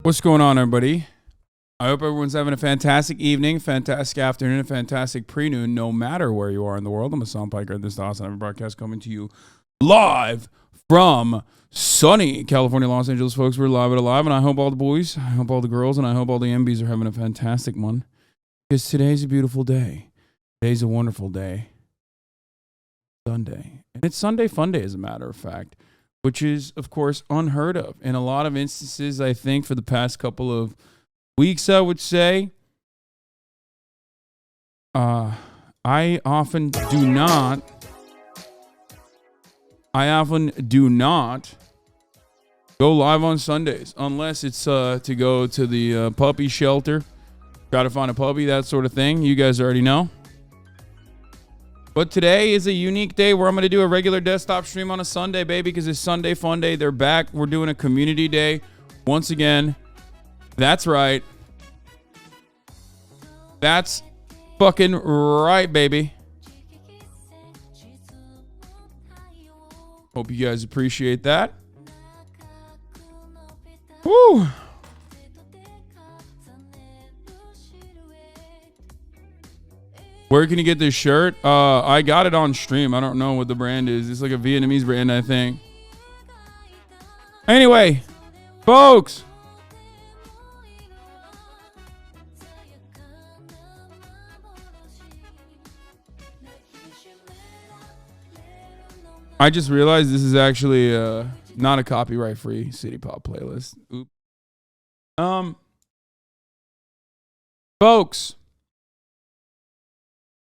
What's going on, everybody? I hope everyone's having a fantastic evening, fantastic afternoon, a fantastic pre-noon, no matter where you are in the world. I'm Hassan Piker. This is the Hasanabi broadcast coming to you live from sunny California, Los Angeles, folks. We're live and alive, and I hope all the boys, I hope all the girls, and I hope all the MBs are having a fantastic one, because today's a beautiful day. Today's a wonderful day. Sunday. And it's Sunday Fun Day, as a matter of fact, which is, of course, unheard of. In a lot of instances, I think, for the past couple of weeks, I would say, I often do not go live on Sundays, unless it's to go to the puppy shelter, try to find a puppy, that sort of thing. You guys already know. But today is a unique day where I'm going to do a regular desktop stream on a Sunday, baby, because it's Sunday Fun Day. They're back. We're doing a community day once again. That's right. That's fucking right, baby. Hope you guys appreciate that. Woo! Where can you get this shirt? I got it on stream. I don't know what the brand is. It's like a Vietnamese brand, I think. Anyway, folks. I just realized this is actually not a copyright-free City Pop playlist. Oops. Folks.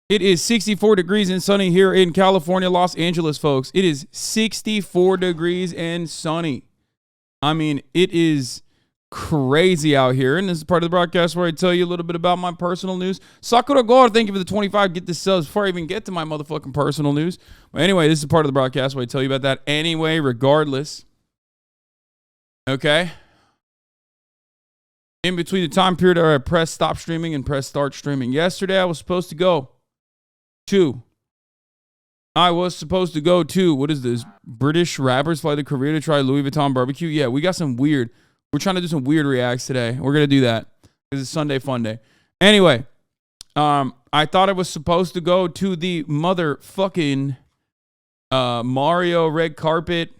It is 64 degrees and sunny here in California, Los Angeles, folks. It is 64 degrees and sunny. I mean, it is crazy out here. And this is part of the broadcast where I tell you a little bit about my personal news. Sakura Gore, thank you for the 25. Get this subs before I even get to my motherfucking personal news. But anyway, this is part of the broadcast where I tell you about that anyway, regardless. Okay? In between the time period where I press stop streaming and press start streaming. Yesterday, I was supposed to go to, what is this? British rappers fly to Korea to try Louis Vuitton barbecue. Yeah, we got some weird. We're trying to do some weird reacts today. We're going to do that because it's Sunday Fun Day. Anyway, I thought I was supposed to go to the motherfucking Mario red carpet.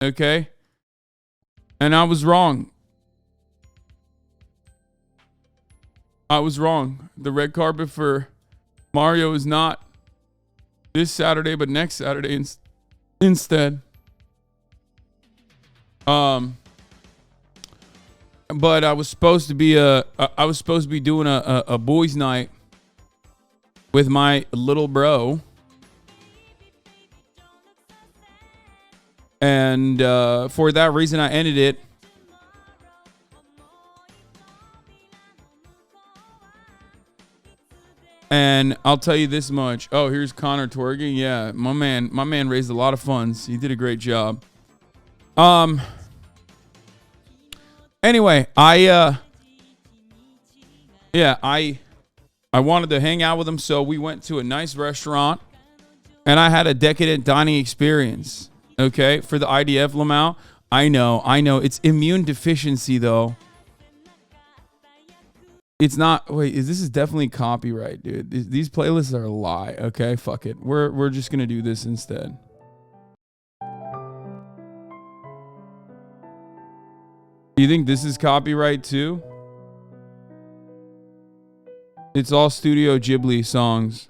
Okay. And I was wrong. The red carpet for Mario is not this Saturday, but next Saturday instead. But I was supposed to be doing a boys' night with my little bro, and for that reason, I ended it. And I'll tell you this much. Oh, here's Connor twerking. Yeah, my man raised a lot of funds. He did a great job. Anyway, I wanted to hang out with him, so we went to a nice restaurant, and I had a decadent dining experience. Okay, for the IDF Lamau. I know. It's immune deficiency though. It's not. Wait, this is definitely copyright, dude. These playlists are a lie. Okay, fuck it. We're just gonna do this instead. You think this is copyright too? It's all Studio Ghibli songs.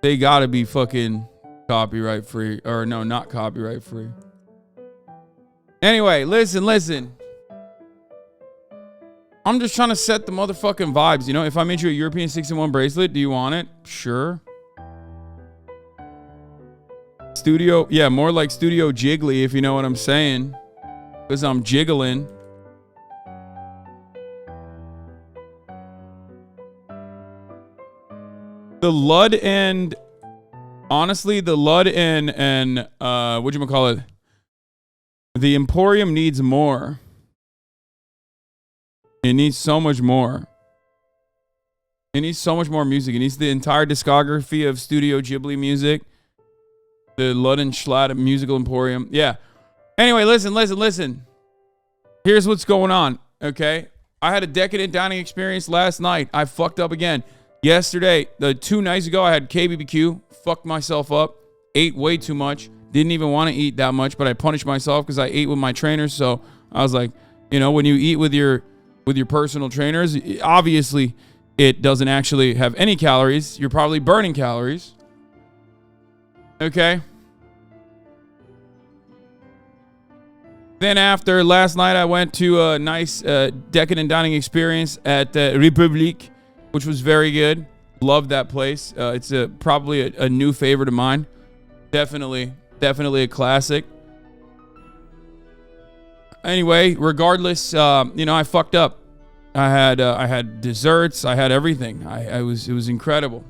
They gotta be fucking copyright free, or no, not copyright free. Anyway, listen. I'm just trying to set the motherfucking vibes, you know? If I made you a European 6-in-1 bracelet, do you want it? Sure. Studio, yeah, more like Studio Jiggly, if you know what I'm saying. Because I'm jiggling. The Lud and whatchamacallit? The Emporium needs more. It needs so much more. It needs so much more music. It needs the entire discography of Studio Ghibli music. The Lud and Schlatt Musical Emporium. Yeah. Anyway, listen. Here's what's going on, okay? I had a decadent dining experience last night. I fucked up again. Yesterday, 2 nights ago, I had KBBQ. Fucked myself up. Ate way too much. Didn't even want to eat that much, but I punished myself because I ate with my trainers. So I was like, you know, when you eat with your personal trainers, obviously it doesn't actually have any calories. You're probably burning calories. Okay? Then after last night, I went to a nice decadent dining experience at Republique, which was very good. Loved that place. It's probably a new favorite of mine. Definitely a classic. Anyway, regardless, I fucked up. I had desserts. I had everything. It was incredible.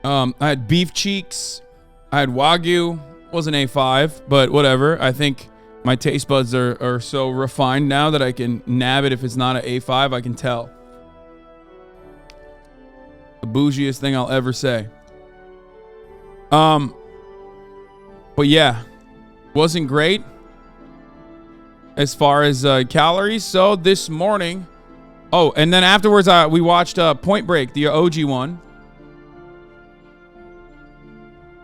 I had beef cheeks. I had Wagyu. Wasn't A5, but whatever. I think my taste buds are so refined now that I can nab it if it's not an A5. I can tell. The bougiest thing I'll ever say. But yeah, wasn't great as far as calories. So this morning, and then afterwards we watched Point Break, the OG one.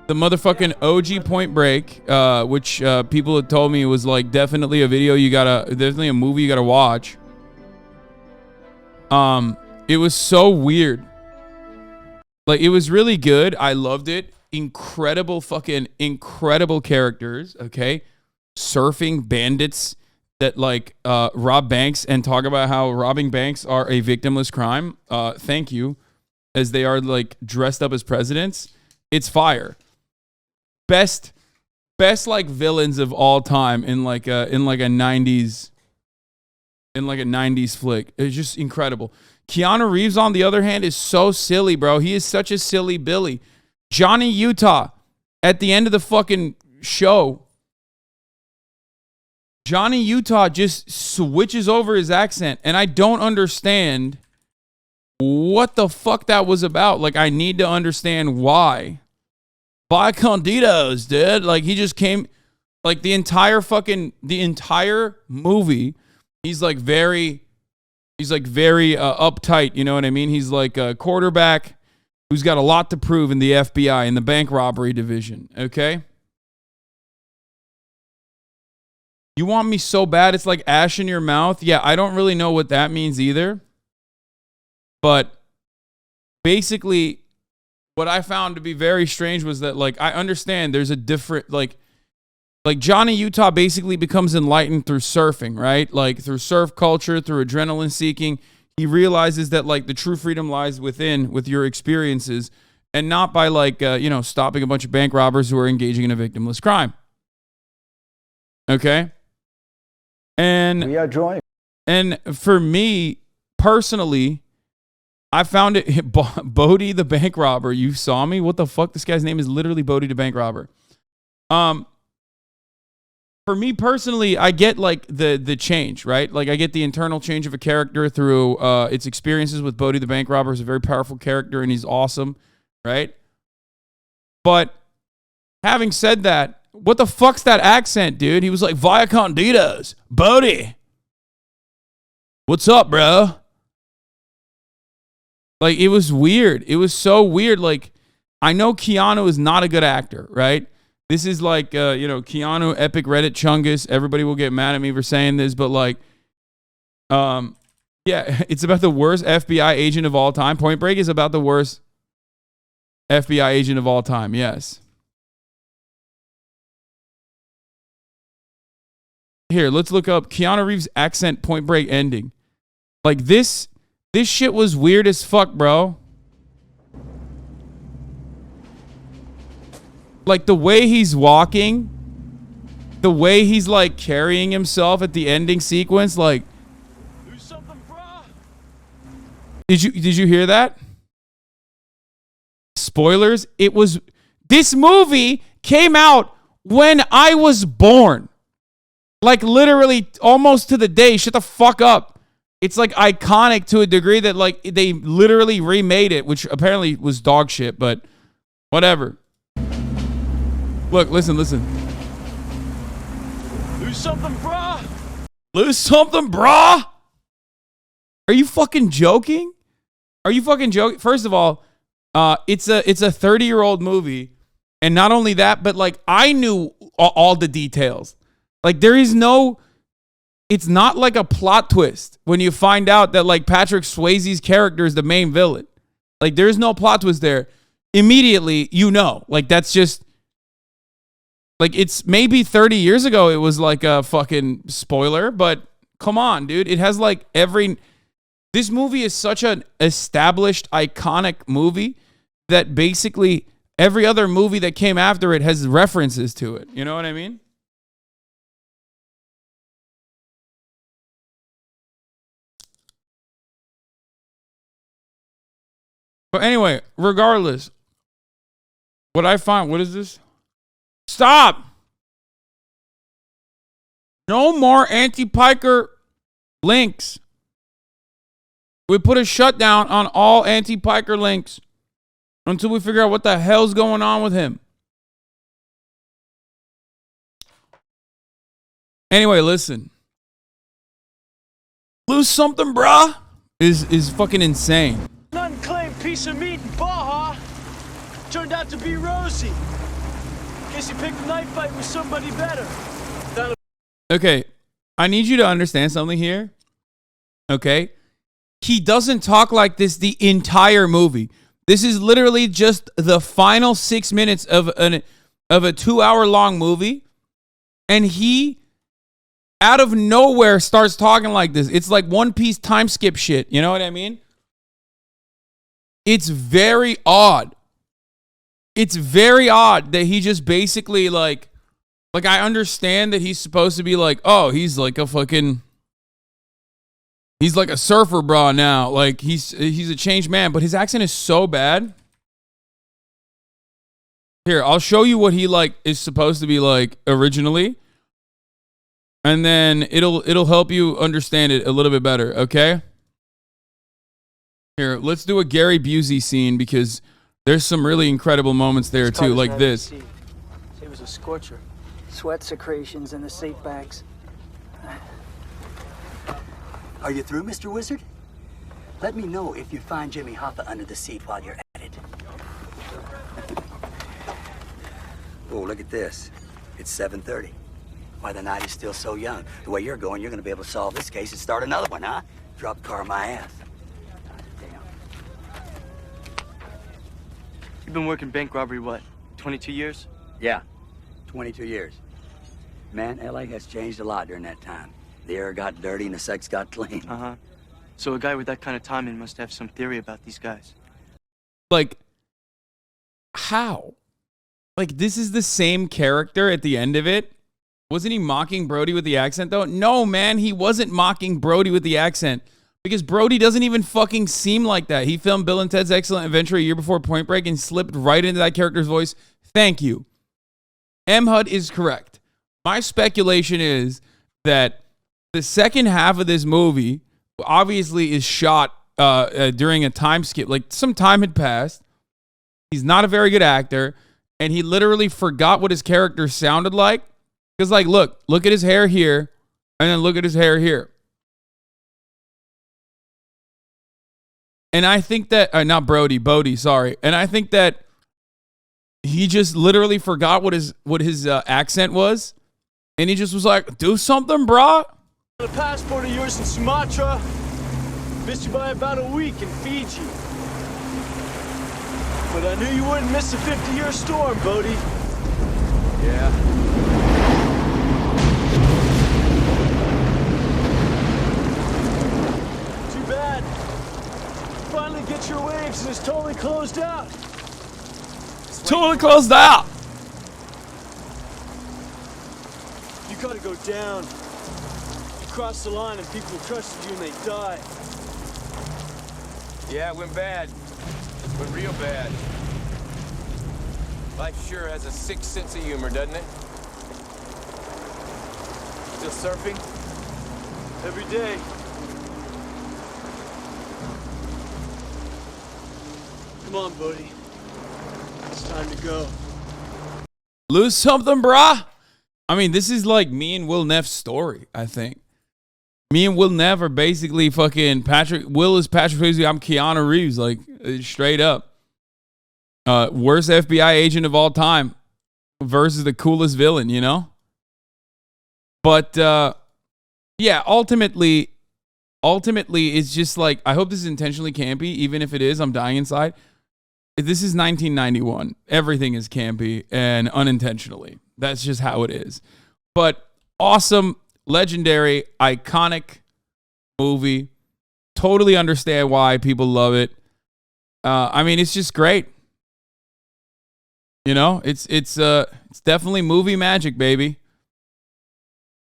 The motherfucking OG Point Break, which people had told me was like definitely a video definitely a movie you gotta watch. It was so weird. Like, it was really good. I loved it. Incredible characters, okay? Surfing bandits that like rob banks and talk about how robbing banks are a victimless crime. Thank you. As they are like dressed up as presidents. It's fire. Best like villains of all time in like a 90s flick. It's just incredible. Keanu Reeves, on the other hand, is so silly, bro. He is such a silly Billy. Johnny Utah, at the end of the fucking show, Johnny Utah just switches over his accent, and I don't understand what the fuck that was about. Like, I need to understand why. Biconditos, dude. Like, he just came, like, the entire movie, he's very uptight, you know what I mean? He's like a quarterback who's got a lot to prove in the FBI, in the bank robbery division, okay? You want me so bad it's like ash in your mouth? Yeah, I don't really know what that means either. But basically, what I found to be very strange was that, like, I understand there's a different, like Johnny Utah basically becomes enlightened through surfing, right? Like, through surf culture, through adrenaline seeking. He realizes that, like, the true freedom lies with your experiences and not by, like, stopping a bunch of bank robbers who are engaging in a victimless crime. Okay? And we are joined. And for me, personally, I found it, Bodie the bank robber. You saw me? What the fuck? This guy's name is literally Bodie the bank robber. For me personally, I get like the change, right? Like I get the internal change of a character through its experiences with Bodie the bank robber. Is a very powerful character and he's awesome, right? But having said that, what the fuck's that accent, dude? He was like, Via Conditos, Bodie. What's up, bro? Like, it was weird. It was so weird. Like, I know Keanu is not a good actor, right? This is like, Keanu, epic Reddit chungus. Everybody will get mad at me for saying this, but like, yeah, it's about the worst FBI agent of all time. Point Break is about the worst FBI agent of all time. Yes. Here, let's look up Keanu Reeves accent Point Break ending. Like this shit was weird as fuck, bro. Like the way he's walking, the way he's like carrying himself at the ending sequence, like. Do something, bro. Did you hear that? Spoilers. This movie came out when I was born. Like literally almost to the day. Shut the fuck up. It's like iconic to a degree that like they literally remade it, which apparently was dog shit, but whatever. Look, listen. Lose something, brah. Lose something, brah? Are you fucking joking? Are you fucking joking? First of all, it's a 30-year-old movie. And not only that, but like I knew all the details. Like there is no, it's not like a plot twist when you find out that like Patrick Swayze's character is the main villain. Like there's no plot twist there. Immediately, you know, like that's just, like it's maybe 30 years ago it was like a fucking spoiler, but come on, dude. It has like this movie is such an established, iconic movie that basically every other movie that came after it has references to it. You know what I mean? But anyway, regardless, what I find, what is this? Stop! No more anti-piker links. We put a shutdown on all anti-piker links until we figure out what the hell's going on with him. Anyway, listen. Lose something, bruh, is fucking insane. An unclaimed piece of meat in Baja turned out to be Rosie. Guess he picked a knife fight with somebody better. Okay, I need you to understand something here. Okay? He doesn't talk like this the entire movie. This is literally just the final 6 minutes of a 2-hour-long movie. And he, out of nowhere, starts talking like this. It's like One Piece time skip shit. You know what I mean? It's very odd. It's very odd that he just basically like I understand that he's supposed to be like, oh, he's like a fucking, he's like a surfer bra now. Like he's a changed man, but his accent is so bad. Here, I'll show you what he like is supposed to be like originally. And then it'll help you understand it a little bit better, okay? Here, let's do a Gary Busey scene because there's some really incredible moments there too, like this. It was a scorcher. Sweat secretions in the seat backs. Are you through, Mr. Wizard? Let me know if you find Jimmy Hoffa under the seat while you're at it. Oh, look at this. It's 7:30. Why, the night is still so young. The way you're going, you're going to be able to solve this case and start another one, huh? Drop the car on my ass. Damn. You've been working bank robbery, what, 22 years? Yeah, 22 years. Man, L.A. has changed a lot during that time. The air got dirty and the sex got clean. Uh-huh. So a guy with that kind of timing must have some theory about these guys. Like, how? Like, this is the same character at the end of it. Wasn't he mocking Brody with the accent, though? No, man, he wasn't mocking Brody with the accent. Because Brody doesn't even fucking seem like that. He filmed Bill and Ted's Excellent Adventure a year before Point Break and slipped right into that character's voice. Thank you. M. Hud is correct. My speculation is that the second half of this movie obviously is shot during a time skip. Like, some time had passed. He's not a very good actor. And he literally forgot what his character sounded like. Because, like, look at his hair here. And then look at his hair here. And I think that, not Brody, Bodie, sorry. And I think that he just literally forgot what his accent was. And he just was like, do something, brah. A passport of yours in Sumatra. Missed you by about a week in Fiji. But I knew you wouldn't miss a 50-year storm, Bodie. Yeah. Too bad. Finally get your waves and it's totally closed out. Totally closed out. You gotta go down. You cross the line and people trusted you and they die. Yeah, it went bad. Went real bad. Life sure has a sick sense of humor, doesn't it? Still surfing? Every day. Come on, Bodie. It's time to go. Lose something, brah? I mean, this is like me and Will Neff's story, I think. Me and Will Neff are basically fucking Patrick. Will is Patrick Swayze. I'm Keanu Reeves, like straight up. Worst FBI agent of all time versus the coolest villain, you know? But yeah, ultimately, it's just like, I hope this is intentionally campy. Even if it is, I'm dying inside. This is 1991. Everything is campy and unintentionally. That's just how it is. But awesome, legendary, iconic movie. Totally understand why people love it. I mean, it's just great. You know, it's definitely movie magic, baby.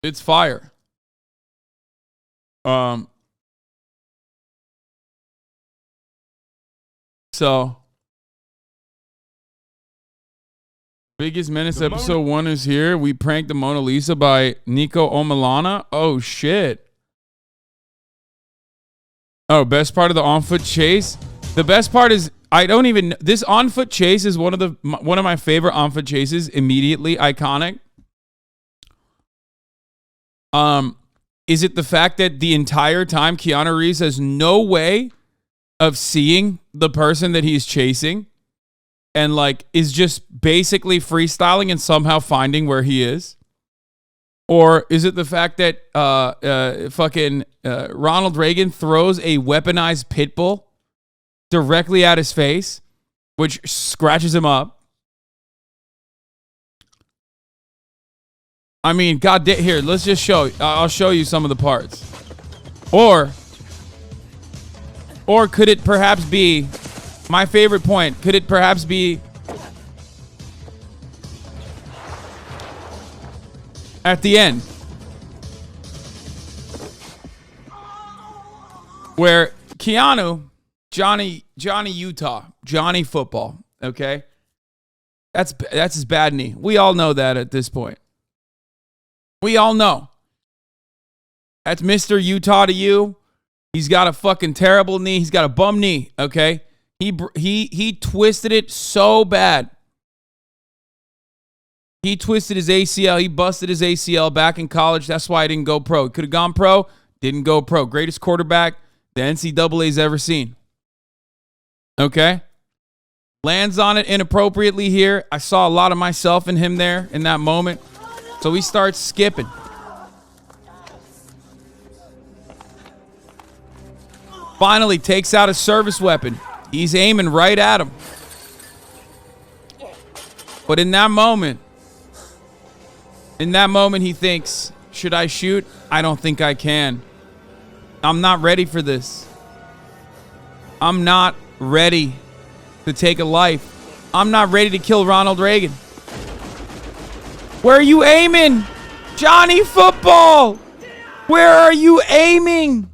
It's fire. So Biggest Menace episode 1 is here. We pranked the Mona Lisa by Nico Omalana. Oh shit. Oh, best part of the on-foot chase. The best part is this on-foot chase is one of my favorite on-foot chases. Immediately iconic. Is it the fact that the entire time Keanu Reeves has no way of seeing the person that he's chasing and like is just basically freestyling and somehow finding where he is? Or is it the fact that Ronald Reagan throws a weaponized pit bull directly at his face, which scratches him up? I mean, God damn, here, let's just show. I'll show you some of the parts. Or could it perhaps be, my favorite point, could it perhaps be at the end where Keanu, Johnny Utah, Johnny Football, okay? That's his bad knee. We all know that at this point. We all know. That's Mr. Utah to you. He's got a fucking terrible knee. He's got a bum knee, okay? He twisted it so bad. He twisted his ACL. He busted his ACL back in college. That's why he didn't go pro. He could have gone pro. Didn't go pro. Greatest quarterback the NCAA's ever seen. Okay? Lands on it inappropriately here. I saw a lot of myself in him there in that moment. So he starts skipping. Finally takes out a service weapon. He's aiming right at him. But in that moment he thinks, should I shoot? I don't think I can. I'm not ready for this. I'm not ready to take a life. I'm not ready to kill Ronald Reagan. Where are you aiming? Johnny Football! Where are you aiming?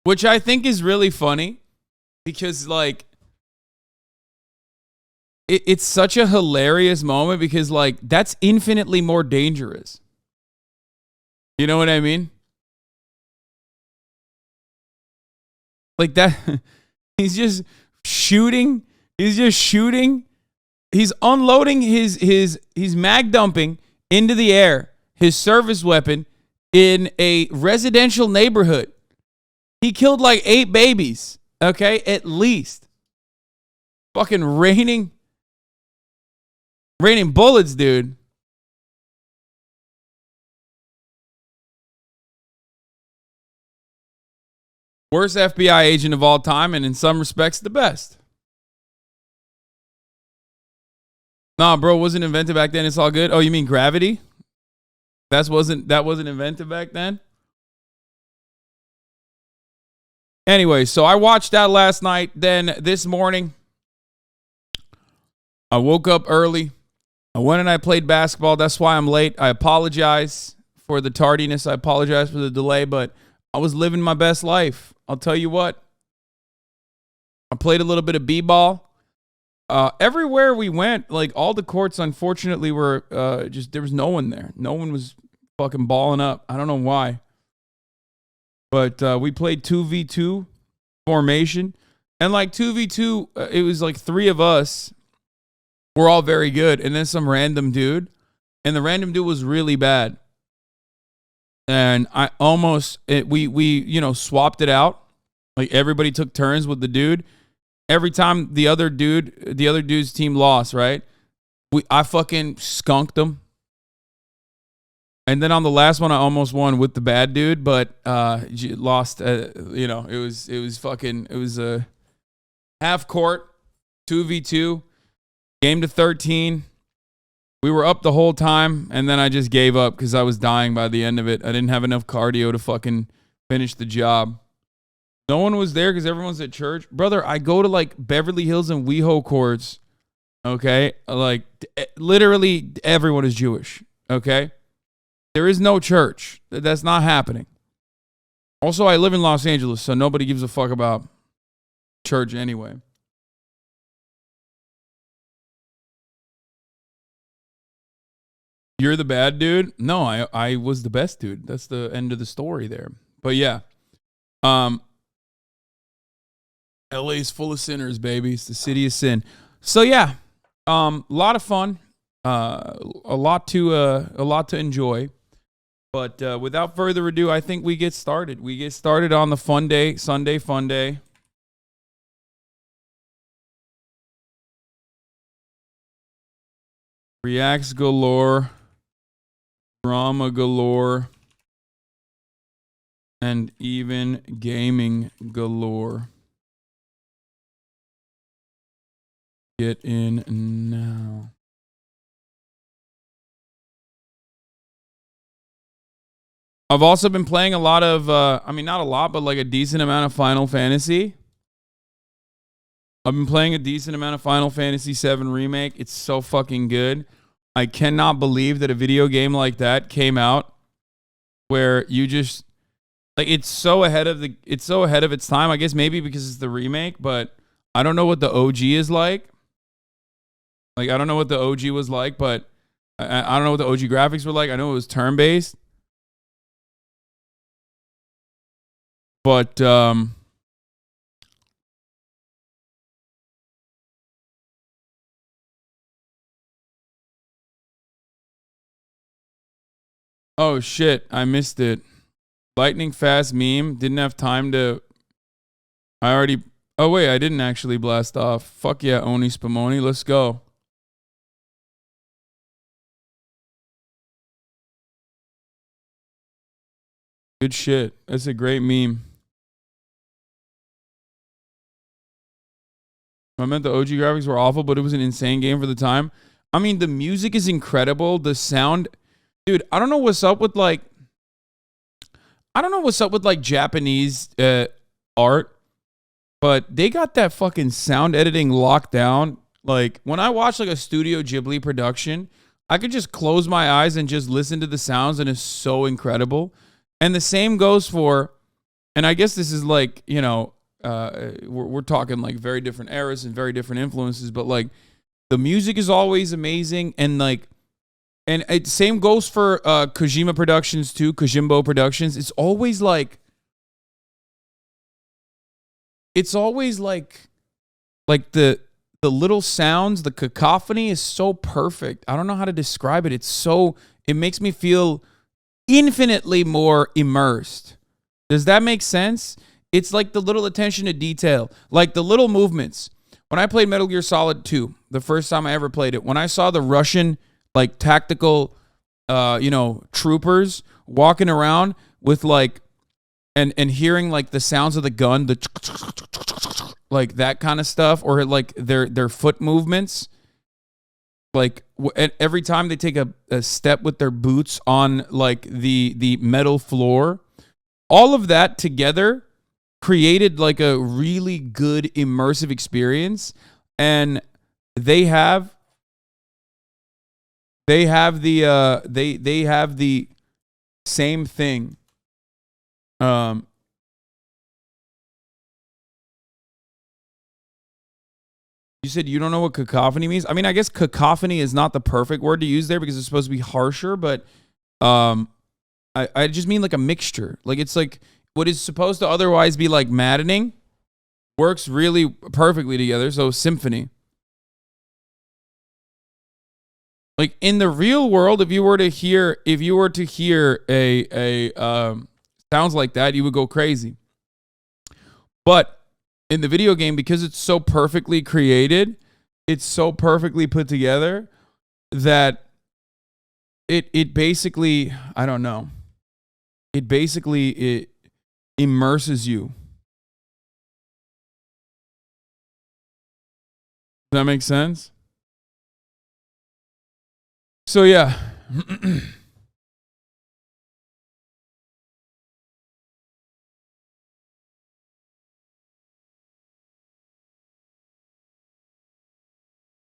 Which I think is really funny because, like, it's such a hilarious moment because, like, that's infinitely more dangerous. You know what I mean? Like that... He's just shooting. He's unloading he's mag dumping into the air his service weapon in a residential neighborhood. He killed like 8 babies, okay? At least. Fucking raining bullets, dude. Worst FBI agent of all time, and in some respects, the best. Nah, bro, wasn't invented back then. It's all good. Oh, you mean gravity? That wasn't invented back then? Anyway, so I watched that last night. Then this morning, I woke up early. I went and I played basketball. That's why I'm late. I apologize for the tardiness. I apologize for the delay, but I was living my best life. I'll tell you what. I played a little bit of b-ball. Everywhere we went, like all the courts, unfortunately, were there was no one there. No one was fucking balling up. I don't know why. But we played 2v2 formation. And like 2v2, it was like 3 of us. We're all very good. And then some random dude. And the random dude was really bad. And I almost, we swapped it out. Like everybody took turns with the dude. Every time the other dude's team lost, right? I fucking skunked them. And then on the last one, I almost won with the bad dude, but lost. It was a half court, 2v2, game to 13. We were up the whole time, and then I just gave up because I was dying by the end of it. I didn't have enough cardio to fucking finish the job. No one was there because everyone's at church. Brother, I go to like Beverly Hills and WeHo courts, okay? Like literally everyone is Jewish, okay? There is no church. That's not happening. Also, I live in Los Angeles, so nobody gives a fuck about church anyway. You're the bad dude? No, I was the best dude. That's the end of the story there. But yeah. LA's full of sinners, baby. It's the city of sin. So yeah. A lot of fun. A lot to enjoy. But without further ado, I think we get started. We get started on the fun day, Sunday fun day. Reacts galore. Drama galore. And even gaming galore. Get in now. I've also been playing a lot of, not a lot, but like a decent amount of Final Fantasy. I've been playing a decent amount of Final Fantasy VII Remake. It's so fucking good. I cannot believe that a video game like that came out where you just, like, it's so ahead of its time. I guess maybe because it's the remake, but I don't know what the OG is like. Like, I don't know what the OG was like, but I don't know what the OG graphics were like. I know it was turn-based. But oh shit, I missed it. Lightning fast meme. Didn't have time to. Oh wait, I didn't actually blast off. Fuck yeah, Oni Spumoni. Let's go. Good shit. That's a great meme. I meant the OG graphics were awful, but it was an insane game for the time. I mean, the music is incredible. The sound, dude, I don't know what's up with like Japanese art, but they got that fucking sound editing locked down. Like when I watch like a Studio Ghibli production, I could just close my eyes and just listen to the sounds, and it's so incredible. And the same goes for, and I guess this is like, we're talking like very different eras and very different influences, but like the music is always amazing, and like, and it same goes for Kojima Productions too, Kojimbo Productions. It's always like the little sounds, the cacophony is so perfect. I don't know how to describe it. It makes me feel infinitely more immersed. Does that make sense? It's like the little attention to detail, like the little movements. When I played Metal Gear Solid 2, the first time I ever played it, when I saw the Russian like tactical, troopers walking around with like, and hearing like the sounds of the gun, like that kind of stuff, or like their foot movements, like every time they take a step with their boots on like the metal floor, all of that together created like a really good immersive experience. And they have the same thing. You said you don't know what cacophony means? I mean, I guess cacophony is not the perfect word to use there because it's supposed to be harsher, but I just mean like a mixture. Like it's like what is supposed to otherwise be like maddening works really perfectly together. So symphony. Like in the real world, if you were to hear a sounds like that, you would go crazy. But in the video game, because it's so perfectly created, it's so perfectly put together that it basically, I don't know. It immerses you. Does that make sense? So yeah.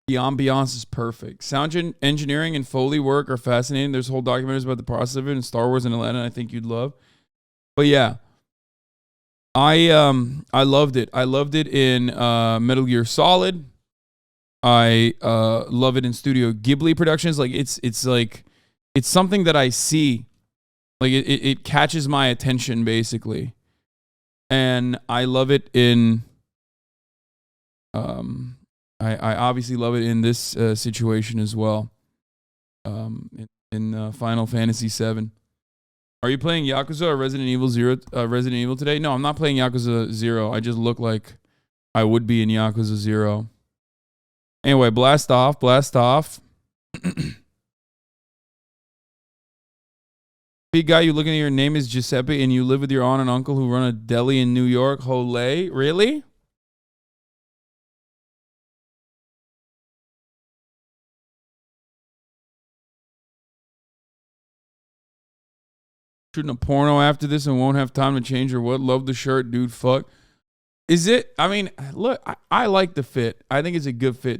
The ambiance is perfect. Sound engineering and Foley work are fascinating. There's whole documentaries about the process of it in Star Wars and Atlanta. I think you'd love. But yeah, I loved it. I loved it in Metal Gear Solid. I love it in Studio Ghibli productions. Like it's like it's something that I see. Like it catches my attention basically, and I love it in. I obviously love it in this situation as well. In Final Fantasy VII. Are you playing Yakuza or Resident Evil today? No, I'm not playing Yakuza 0. I just look like I would be in Yakuza 0. Anyway, blast off. Big guy, you looking at your name is Giuseppe and you live with your aunt and uncle who run a deli in New York. Olé. Really? Shooting a porno after this and won't have time to change or what? Love the shirt, dude. Fuck. Is it? I mean, look, I like the fit. I think it's a good fit.